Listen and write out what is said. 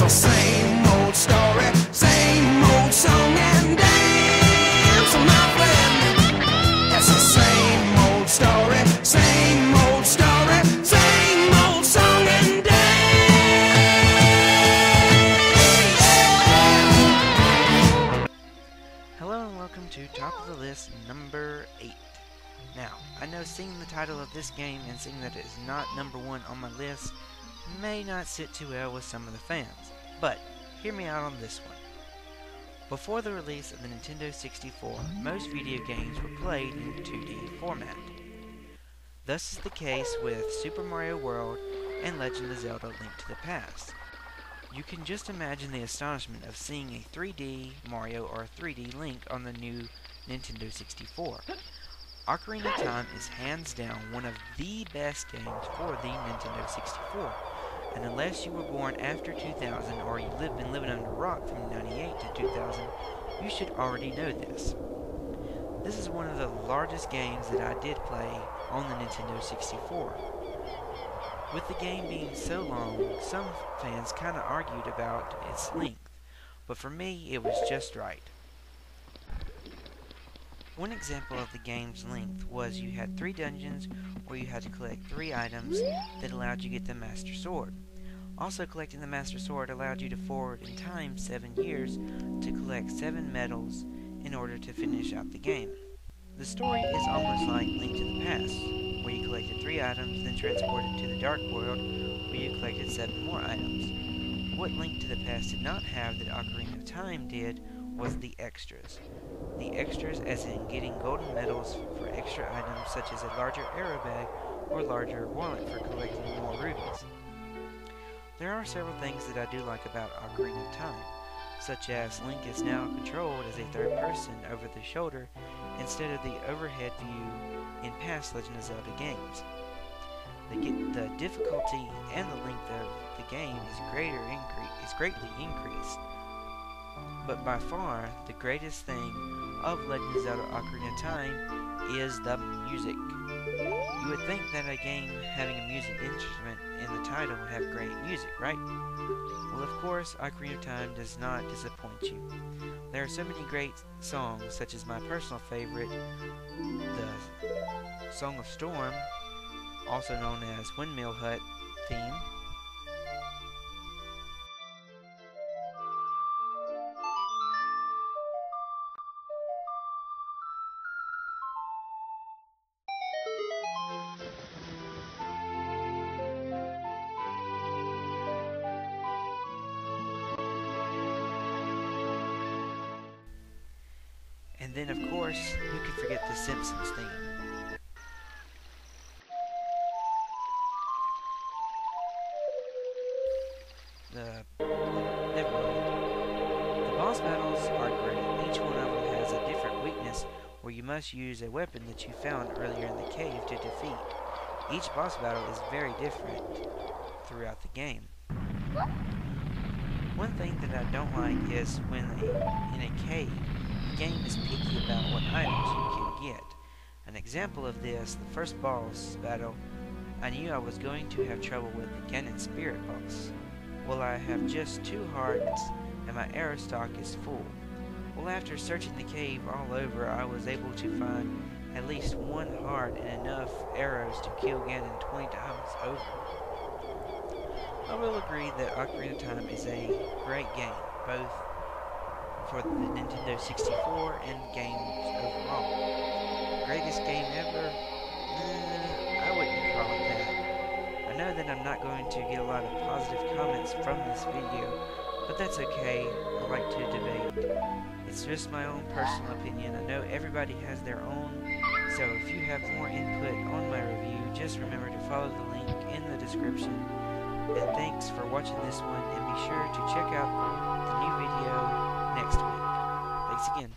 the same old story, same old song and dance, my friend. It's the same old story, same old story, same old song and dance. Hello and welcome to Top of the List number 8. Now, I know seeing the title of this game and seeing that it is not number 1 on my list may not sit too well with some of the fans, but hear me out on this one. Before the release of the Nintendo 64, most video games were played in 2D format. Thus is the case with Super Mario World and Legend of Zelda: Link to the Past. You can just imagine the astonishment of seeing a 3D Mario or a 3D Link on the new Nintendo 64. Ocarina of Time is hands down one of the best games for the Nintendo 64, and unless you were born after 2000 or you've been living under a rock from 98 to 2000, you should already know this. This is one of the largest games that I did play on the Nintendo 64. With the game being so long, some fans kinda argued about its length, but for me it was just right. One example of the game's length was you had 3 dungeons where you had to collect 3 items that allowed you to get the Master Sword. Also, collecting the Master Sword allowed you to forward in time 7 years to collect 7 medals in order to finish out the game. The story is almost like Link to the Past, where you collected 3 items, then transported to the Dark World, where you collected 7 more items. What Link to the Past did not have that Ocarina of Time did was the extras. The extras as in getting golden medals for extra items such as a larger arrow bag or larger wallet for collecting more rubies. There are several things that I do like about Ocarina of Time, such as Link is now controlled as a third person over the shoulder instead of the overhead view in past Legend of Zelda games. The difficulty and the length of the game is greatly increased. But by far, the greatest thing of Legend of Zelda Ocarina of Time is the music. You would think that a game having a music instrument in the title would have great music, right? Well, of course, Ocarina of Time does not disappoint you. There are so many great songs, such as my personal favorite, the Song of Storm, also known as Windmill Hut theme. And then, of course, who could forget the Simpsons theme? Never mind. The boss battles are great. Each one of them has a different weakness where you must use a weapon that you found earlier in the cave to defeat. Each boss battle is very different throughout the game. One thing that I don't like is when in a cave, the game is picky about what items you can get. An example of this, the first boss battle, I knew I was going to have trouble with the Ganon Spirit boss. Well, I have just 2 hearts and my arrow stock is full. Well, after searching the cave all over, I was able to find at least 1 heart and enough arrows to kill Ganon 20 times over. I will agree that Ocarina of Time is a great game, both for the Nintendo 64 and games overall. Greatest game ever? I wouldn't call it that. I know that I'm not going to get a lot of positive comments from this video, but that's okay. I like to debate. It's just my own personal opinion. I know everybody has their own, so if you have more input on my review, just remember to follow the link in the description. And thanks for watching this one, and be sure to check out the new video next week. Thanks again.